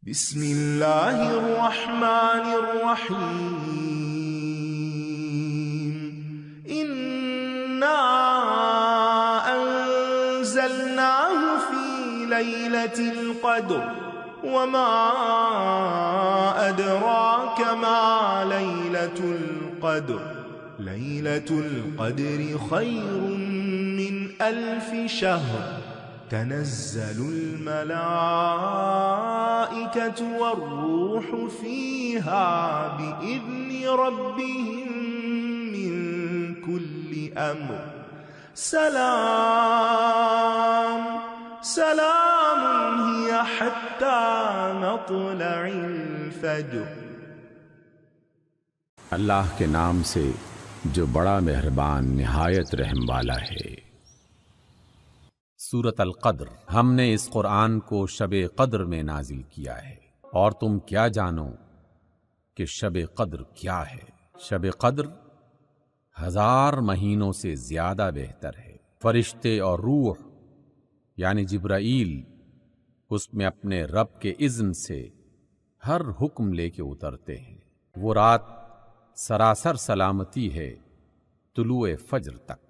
बिस्मिल्लाहिर्रहमानिर्रहीम। इन्ना अंज़लनाहु फी लैलतिल क़द्र वमा अदराक मा लैलतुल क़द्र लैलतुल क़द्रि खैरुम मिन अल्फ़ि शहर तनज़्ज़लुल मलाइकतु वर्रूह फ़ीहा बिइज़्नि रब्बिहिम मिन कुल्लि अम्र सलाम हिय हत्ता मत्लइल फ़ज्र। अल्लाह के नाम से जो बड़ा मेहरबान निहायत रहम वाला है। सूरत अल-क़द्र। हमने इस कुरान को शब क़द्र में नाजिल किया है, और तुम क्या जानो कि शब क़द्र क्या है। शब क़द्र 1000 महीनों से ज्यादा बेहतर है। फरिश्ते और रूह यानी जिब्राईल उसमें अपने रब के इज़्न से हर हुक्म लेके उतरते हैं। वो रात सरासर सलामती है तुलुए फज्र तक।